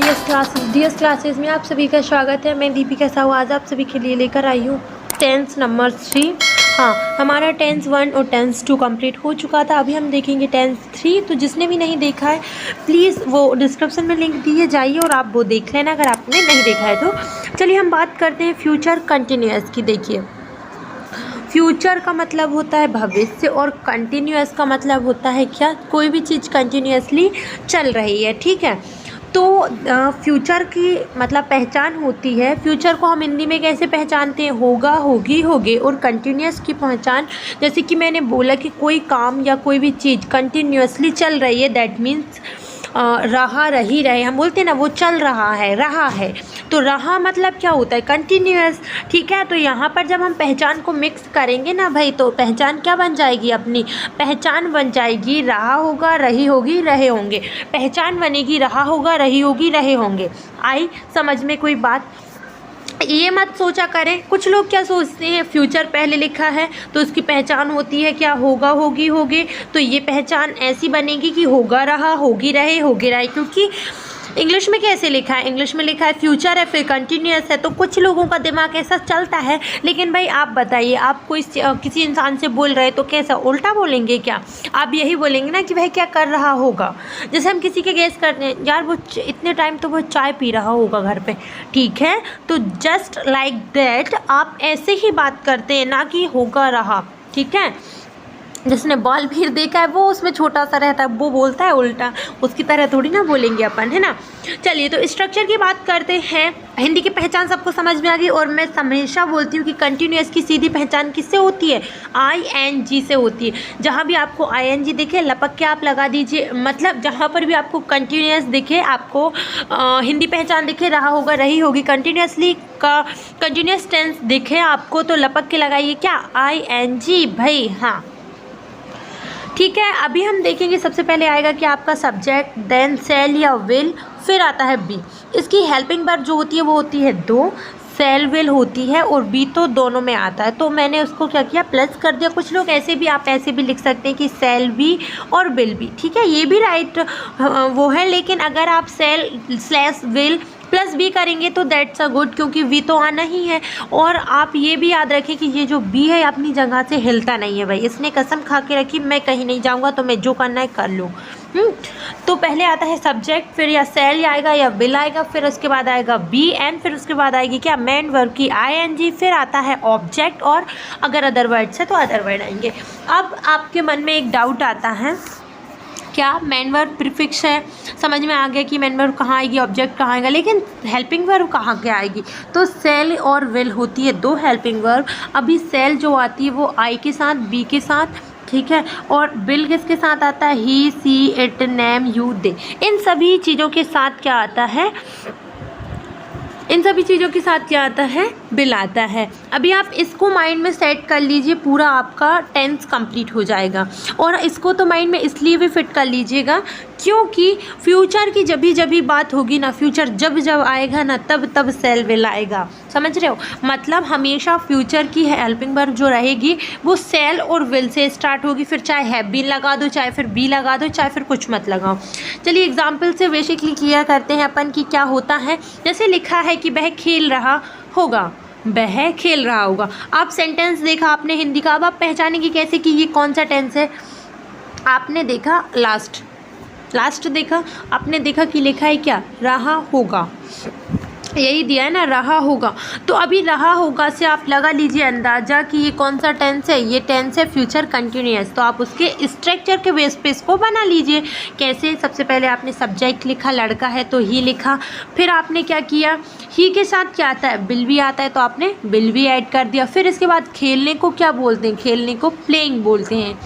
DS classes में आप सभी का स्वागत है। मैं दीपिका साहू आज आप सभी के लिए लेकर आई हूँ टेंस नंबर 3। हाँ, हमारा टेंस 1 और टेंस 2 कंप्लीट हो चुका था। अभी हम देखेंगे टेंस 3। तो जिसने भी नहीं देखा है प्लीज़ वो डिस्क्रिप्शन में लिंक दिए जाइए और आप वो देख लेना अगर आपने नहीं देखा है तो। चलिए हम बात करते हैं फ्यूचर कंटिन्यूअस की। देखिए, फ्यूचर का मतलब होता है भविष्य और कंटिन्यूअस का मतलब होता है क्या, कोई भी चीज़ कंटिन्यूअसली चल रही है। ठीक है, तो फ्यूचर की मतलब पहचान होती है। फ्यूचर को हम हिंदी में कैसे पहचानते हैं? होगा, होगी, होगे। और कंटिन्यूअस की पहचान, जैसे कि मैंने बोला कि कोई काम या कोई भी चीज़ कंटिन्यूअसली चल रही है, दैट मीन्स रहा, रही, रहे। हम बोलते हैं ना वो चल रहा है, रहा है। तो रहा मतलब क्या होता है? कंटिन्यूअस। ठीक है, तो यहाँ पर जब हम पहचान को मिक्स करेंगे ना भाई, तो पहचान क्या बन जाएगी? अपनी पहचान बन जाएगी रहा होगा, रही होगी, रहे होंगे। पहचान बनेगी रहा होगा, रही होगी, रहे होंगे। आई समझ में कोई बात? ये मत सोचा करें, कुछ लोग क्या सोचते हैं, फ्यूचर पहले लिखा है तो उसकी पहचान होती है क्या? होगा, होगी, होगे। तो ये पहचान ऐसी बनेगी कि होगा रहा, होगी रहे, होगे रहे। क्योंकि इंग्लिश में कैसे लिखा है? इंग्लिश में लिखा है फ्यूचर है, फिर कंटिन्यूअस है। तो कुछ लोगों का दिमाग ऐसा चलता है। लेकिन भाई आप बताइए, आप कोई किसी इंसान से बोल रहे तो कैसा उल्टा बोलेंगे क्या? आप यही बोलेंगे ना कि भाई क्या कर रहा होगा। जैसे हम किसी के गेस करते हैं, यार वो इतने टाइम तो वो चाय पी रहा होगा घर पे। ठीक है, तो जस्ट लाइक दैट आप ऐसे ही बात करते हैं, ना कि होगा रहा। ठीक है, जिसने बॉल भी देखा है वो उसमें छोटा सा रहता है, वो बोलता है उल्टा, उसकी तरह थोड़ी ना बोलेंगे अपन, है ना। चलिए, तो स्ट्रक्चर की बात करते हैं। हिंदी की पहचान सबको समझ में आ गई। और मैं हमेशा बोलती हूँ कि कंटिन्यूअस की सीधी पहचान किससे होती है? ING से होती है। जहाँ भी आपको ING दिखे लपक के आप लगा दीजिए। मतलब जहाँ पर भी आपको कंटिन्यूअस दिखे, आपको हिंदी पहचान दिखे, रहा होगा, रही होगी, कंटिन्यूअसली का कंटिन्यूअस टेंस दिखे आपको, तो लपक के लगाइए क्या? ING भाई। हाँ, ठीक है। अभी हम देखेंगे, सबसे पहले आएगा कि आपका सब्जेक्ट, देन सेल या विल, फिर आता है बी। इसकी हेल्पिंग वर्ब जो होती है वो होती है दो, सेल विल होती है और बी तो दोनों में आता है। तो मैंने उसको क्या किया, प्लस कर दिया। कुछ लोग ऐसे भी, आप ऐसे भी लिख सकते हैं कि सेल बी और विल बी। ठीक है, ये भी राइट वो है। लेकिन अगर आप sale slash will plus B करेंगे तो दैट्स अ गुड, क्योंकि वी तो आना ही है। और आप ये भी याद रखें कि ये जो बी है अपनी जगह से हिलता नहीं है भाई। इसने कसम खा के रखी, मैं कहीं नहीं जाऊंगा, तो मैं जो करना है कर लूँ। तो पहले आता है सब्जेक्ट, फिर या सेल आएगा या विल आएगा, फिर उसके बाद आएगा बी एंड फिर उसके बाद आएगी क्या? मेन वर्ब की ING, फिर आता है ऑब्जेक्ट, और अगर अदर वर्ड्स है तो अदर वर्ड आएंगे। अब आपके मन में एक डाउट आता है, क्या मेन वर्ब प्रीफिक्स है? समझ में आ गया कि मेन वर्ब कहाँ आएगी, ऑब्जेक्ट कहाँ आएगा, लेकिन हेल्पिंग वर्ब कहाँ क्या आएगी? तो सेल और विल होती है दो हेल्पिंग वर्ब। अभी सेल जो आती है वो आई के साथ, बी के साथ, ठीक है, और विल किसके साथ आता है? ही, सी, इट, नेम, यू, दे। इन सभी चीज़ों के साथ क्या आता है? इन सभी चीज़ों के साथ क्या आता है? बिल आता है। अभी आप इसको माइंड में सेट कर लीजिए, पूरा आपका टेंस कंप्लीट हो जाएगा। और इसको तो माइंड में इसलिए भी फिट कर लीजिएगा क्योंकि फ्यूचर की जब भी बात होगी ना, फ्यूचर जब आएगा ना, तब सेल विल आएगा। समझ रहे हो? मतलब हमेशा फ्यूचर की हेल्पिंग वर्ब जो रहेगी वो सेल और विल से स्टार्ट होगी। फिर चाहे हैव बीन लगा दो, चाहे फिर बी लगा दो, चाहे फिर कुछ मत लगाओ। चलिए एग्जाम्पल से बेसिकली क्लियर करते हैं अपन कि क्या होता है। जैसे लिखा है कि वह खेल रहा होगा, वह खेल रहा होगा। आप सेंटेंस देखा आपने हिंदी का, अब आप पहचानेंगे कैसे कि ये कौन सा टेंस है? आपने देखा लास्ट देखा, आपने देखा कि लिखा है क्या? रहा होगा, यही दिया है ना, रहा होगा। तो अभी रहा होगा से आप लगा लीजिए अंदाज़ा कि ये कौन सा टेंस है? ये टेंस है फ्यूचर कंटिन्यूअस। तो आप उसके स्ट्रक्चर के बेस पे इसको बना लीजिए। कैसे? सबसे पहले आपने सब्जेक्ट लिखा, लड़का है तो ही लिखा। फिर आपने क्या किया, ही के साथ क्या आता है? बिल भी आता है, तो आपने बिल भी ऐड कर दिया। फिर इसके बाद खेलने को क्या बोलते हैं? खेलने को प्लेइंग बोलते हैं।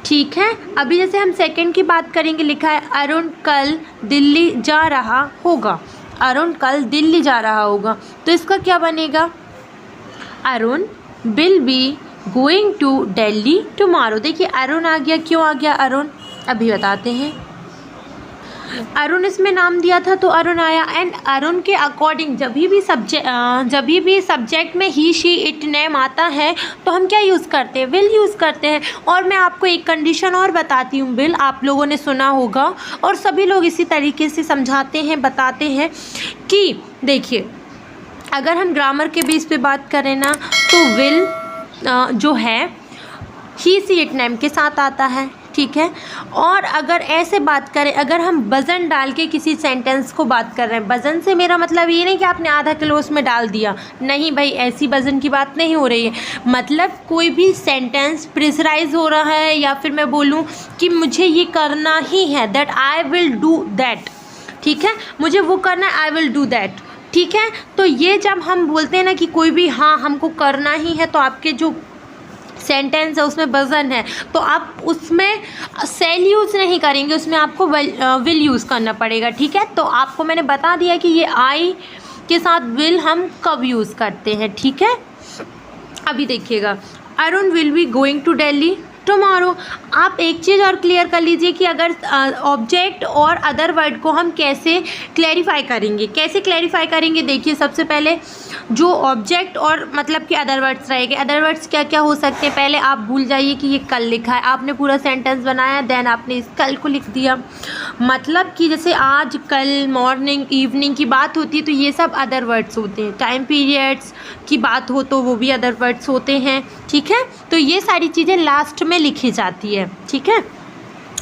ठीक है, अभी जैसे हम सेकंड की बात करेंगे, लिखा है अरुण कल दिल्ली जा रहा होगा। अरुण कल दिल्ली जा रहा होगा, तो इसका क्या बनेगा? Arun will be going to Delhi tomorrow. देखिए अरुण आ गया, क्यों आ गया अरुण? अभी बताते हैं। अरुण इसमें नाम दिया था तो अरुण आया। एंड अरुण के अकॉर्डिंग जब भी सब्जेक्ट में ही शी इट नेम आता है तो हम क्या यूज़ करते हैं, विल यूज़ करते हैं। और मैं आपको एक कंडीशन और बताती हूँ, विल आप लोगों ने सुना होगा और सभी लोग इसी तरीके से समझाते हैं, बताते हैं कि देखिए अगर हम ग्रामर के बेस पे बात करें ना तो विल जो है ही सी इट नेम के साथ आता है, ठीक है। और अगर ऐसे बात करें, अगर हम वज़न डाल के किसी सेंटेंस को बात कर रहे हैं, वज़न से मेरा मतलब ये नहीं कि आपने आधा किलो उसमें डाल दिया, नहीं भाई, ऐसी वज़न की बात नहीं हो रही है। मतलब कोई भी सेंटेंस प्रेशराइज हो रहा है या फिर मैं बोलूँ कि मुझे ये करना ही है, that I will do that, ठीक है, मुझे वो करना है, आई विल डू दैट, ठीक है। तो ये जब हम बोलते हैं ना कि कोई भी हाँ हमको करना ही है, तो आपके जो सेंटेंस है उसमें वज़न है तो आप उसमें सेल यूज़ नहीं करेंगे, उसमें आपको विल यूज़ करना पड़ेगा, ठीक है। तो आपको मैंने बता दिया कि ये आई के साथ विल हम कब यूज़ करते हैं, ठीक है। अभी देखिएगा, Arun will be going to Delhi tomorrow. आप एक चीज़ और क्लियर कर लीजिए कि अगर ऑब्जेक्ट और अदर वर्ड को हम कैसे क्लैरिफाई करेंगे, देखिए सबसे पहले जो ऑब्जेक्ट और मतलब कि अदर वर्ड्स रहेंगे, अदर वर्ड्स क्या क्या हो सकते हैं। पहले आप भूल जाइए कि ये कल लिखा है, आपने पूरा सेंटेंस बनाया, देन आपने इस कल को लिख दिया। मतलब कि जैसे आज, कल, मॉर्निंग, इवनिंग की बात होती है तो ये सब अदर वर्ड्स होते हैं। टाइम पीरियड्स की बात हो तो वो भी अदर वर्ड्स होते हैं, ठीक है। तो ये सारी चीज़ें लास्ट में लिखी जाती है, ठीक है।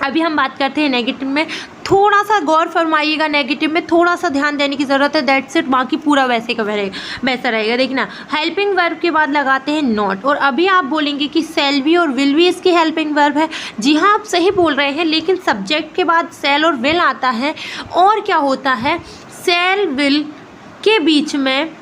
अभी हम बात करते हैं नेगेटिव में, थोड़ा सा गौर फरमाइएगा, नेगेटिव में थोड़ा सा ध्यान देने की ज़रूरत है, दैट्स इट, बाकी पूरा वैसे का वैसा रहेगा। देखना, हेल्पिंग वर्ब के बाद लगाते हैं नॉट, और अभी आप बोलेंगे कि सेल भी और विल भी इसकी हेल्पिंग वर्ब है। जी हाँ, आप सही बोल रहे हैं, लेकिन सब्जेक्ट के बाद सेल और विल आता है। और क्या होता है, सेल विल के बीच में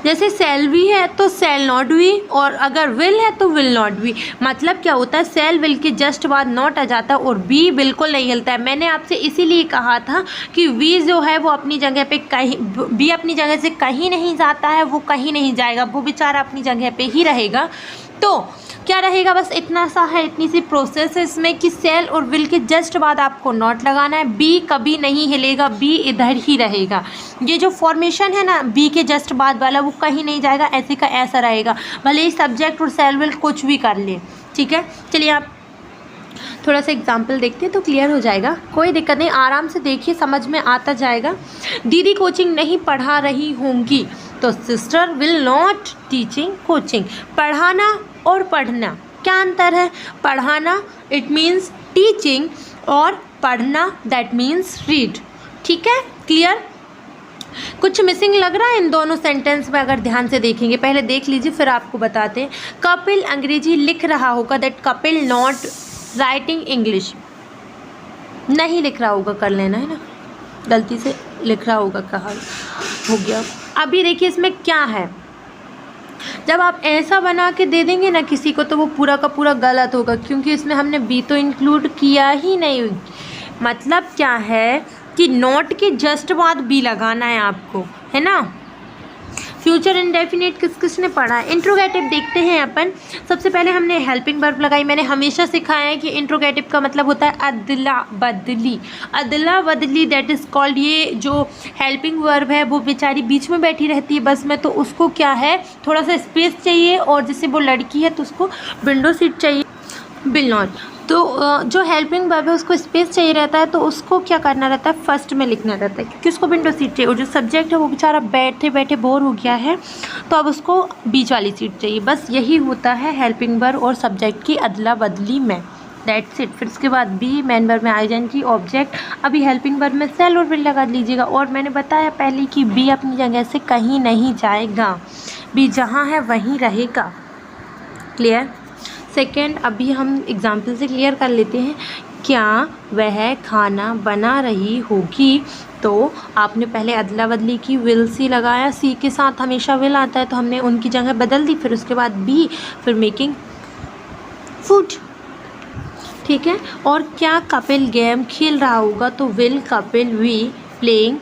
जैसे सेल भी है तो सेल नॉट भी, और अगर विल है तो विल नॉट भी। मतलब क्या होता है, सेल विल के जस्ट बाद नॉट आ जाता है और बी बिल्कुल नहीं हिलता है। मैंने आपसे इसीलिए कहा था कि वी जो है वो अपनी जगह पे कहीं, बी अपनी जगह से कहीं नहीं जाता है, वो कहीं नहीं जाएगा, वो बेचारा अपनी जगह पे ही रहेगा। तो क्या रहेगा, बस इतना सा है, इतनी सी प्रोसेस है इसमें कि सेल और विल के जस्ट बाद आपको नॉट लगाना है। बी कभी नहीं हिलेगा, बी इधर ही रहेगा। ये जो फॉर्मेशन है ना बी के जस्ट बाद वाला, वो कहीं नहीं जाएगा, ऐसे का ऐसा रहेगा, भले ही सब्जेक्ट और सेल विल कुछ भी कर ले, ठीक है। चलिए आप थोड़ा सा एग्जाम्पल देखते हैं तो क्लियर हो जाएगा, कोई दिक्कत नहीं, आराम से देखिए, समझ में आता जाएगा। दीदी कोचिंग नहीं पढ़ा रही होंगी तो sister will not teaching coaching. पढ़ाना और पढ़ना क्या अंतर है, पढ़ाना इट मीन्स टीचिंग और पढ़ना दैट मीन्स रीड, ठीक है, क्लियर। कुछ मिसिंग लग रहा है इन दोनों सेंटेंस में, अगर ध्यान से देखेंगे, पहले देख लीजिए फिर आपको बताते हैं। कपिल अंग्रेजी लिख रहा होगा, that Kapil not writing English, नहीं लिख रहा होगा, कर लेना है ना, गलती से लिख रहा होगा, कहा हो गया। अभी देखिए इसमें क्या है, जब आप ऐसा बना के दे देंगे ना किसी को तो वो पूरा का पूरा गलत होगा, क्योंकि इसमें हमने बी तो इंक्लूड किया ही नहीं। मतलब क्या है कि नॉट के जस्ट बाद बी लगाना है आपको, है ना। फ्यूचर इंडेफिनिट किस किसने पढ़ा है। इंट्रोगेटिव देखते हैं अपन। सबसे पहले हमने हेल्पिंग वर्ब लगाई। मैंने हमेशा सिखाया है कि इंट्रोगेटिव का मतलब होता है अदला बदली, अदला बदली, दैट इज़ कॉल्ड। ये जो हेल्पिंग वर्ब है वो बेचारी बीच में बैठी रहती है बस में, तो उसको क्या है थोड़ा सा स्पेस चाहिए, और जैसे वो लड़की है तो उसको विंडो सीट चाहिए, विल नॉट। तो जो हेल्पिंग वर्ब है उसको स्पेस चाहिए रहता है, तो उसको क्या करना रहता है, फर्स्ट में लिखना रहता है, क्योंकि उसको विंडो सीट चाहिए। और जो सब्जेक्ट है वो बेचारा बैठे बैठे बोर हो गया है, तो अब उसको बीच वाली सीट चाहिए। बस यही होता है हेल्पिंग वर्ब और सब्जेक्ट की अदला बदली में, दैट्स इट। फिर उसके बाद बी, मेन वर्ब में आईएनजी, ऑब्जेक्ट। अभी हेल्पिंग वर्ब में सेल और विल लगा लीजिएगा। और मैंने बताया पहले कि बी अपनी जगह से कहीं नहीं जाएगा, बी जहाँ है वहीं रहेगा, क्लियर। सेकेंड, अभी हम एग्जाम्पल से क्लियर कर लेते हैं। क्या वह खाना बना रही होगी, तो आपने पहले अदला बदली की, विल सी लगाया, सी के साथ हमेशा विल आता है तो हमने उनकी जगह बदल दी। फिर उसके बाद बी, फिर मेकिंग फूड, ठीक है। और क्या कपिल गेम खेल रहा होगा, तो will Kapil we playing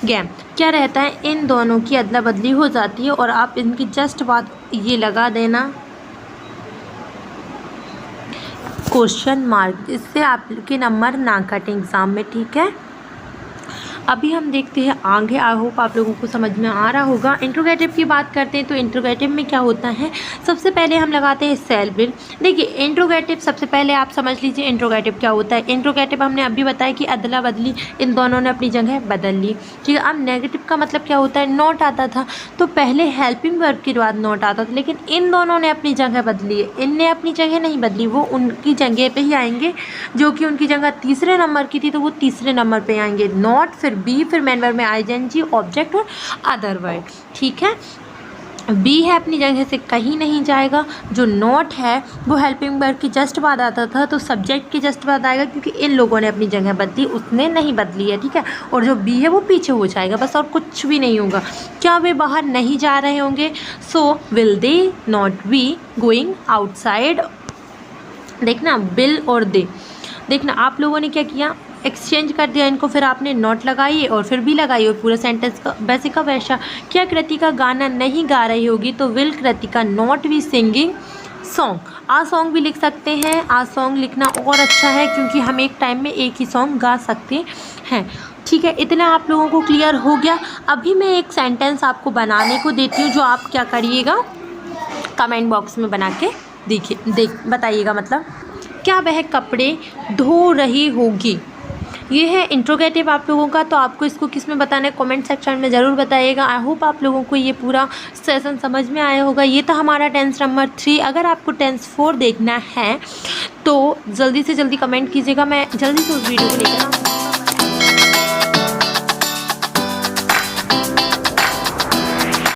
game. क्या रहता है, इन दोनों की अदला बदली हो जाती है और आप इनकी जस्ट बाद ये लगा देना। क्वेश्चन मार्क, इससे आपके नंबर ना कटें एग्ज़ाम में, ठीक है। अभी हम देखते हैं आगे। आई होप आप लोगों को समझ में आ रहा होगा। इंट्रोगेटिव की बात करते हैं तो इंट्रोगेटिव में क्या होता है, सबसे पहले हम लगाते हैं सेल बिल। देखिए इंट्रोगेटिव, सबसे पहले आप समझ लीजिए इंट्रोगेटिव क्या होता है। इंट्रोगेटिव हमने अभी बताया कि अदला बदली, इन दोनों ने अपनी जगह बदल ली, ठीक है। अब नेगेटिव का मतलब क्या होता है, नॉट आता था तो पहले हेल्पिंग वर्ब के बाद नॉट आता था, लेकिन इन दोनों ने अपनी जगह बदली है। इनने अपनी जगह नहीं बदली, वो उनकी जगह पे ही आएंगे, जो कि उनकी जगह तीसरे नंबर की थी तो वो तीसरे नंबर पे आएंगे। नॉट, फिर बी, फिर मेन वर्ब में आईएनजी, ऑब्जेक्ट और अदर वर्ड, ठीक है। बी है अपनी जगह से कहीं नहीं जाएगा। जो नॉट है वो हेल्पिंग वर्ब की जस्ट बाद आता था तो सब्जेक्ट की जस्ट बाद आएगा, क्योंकि इन लोगों ने अपनी जगह बदली, उसने नहीं बदली है, ठीक है। और जो बी है वो पीछे हो जाएगा, बस और कुछ भी नहीं होगा। क्या वे बाहर नहीं जा रहे होंगे, so will they not be going outside. देखना बिल और दे, देखना आप लोगों ने क्या किया, एक्सचेंज कर दिया इनको, फिर आपने नॉट लगाई और फिर भी लगाई और पूरा सेंटेंस का वैसे का वैसा। क्या कृतिका गाना नहीं गा रही होगी, तो will Kritika not be singing song. Uh song भी लिख सकते हैं, आ सॉन्ग लिखना और अच्छा है क्योंकि हम एक टाइम में एक ही सॉन्ग गा सकते हैं, ठीक है। इतना आप लोगों को क्लियर हो गया। अभी मैं एक सेंटेंस आपको बनाने को देती हूँ, जो आप क्या करिएगा, कमेंट बॉक्स में बना के बताइएगा। मतलब क्या वह कपड़े धो रही होगी, ये है इंट्रोगेटिव आप लोगों का। तो आपको इसको किस में बताना है, कमेंट सेक्शन में ज़रूर बताइएगा। आई होप आप लोगों को ये पूरा सेशन समझ में आया होगा। ये था हमारा टेंस नंबर 3। अगर आपको टेंस 4 देखना है तो जल्दी से जल्दी कमेंट कीजिएगा, मैं जल्दी से उस वीडियो को लेकर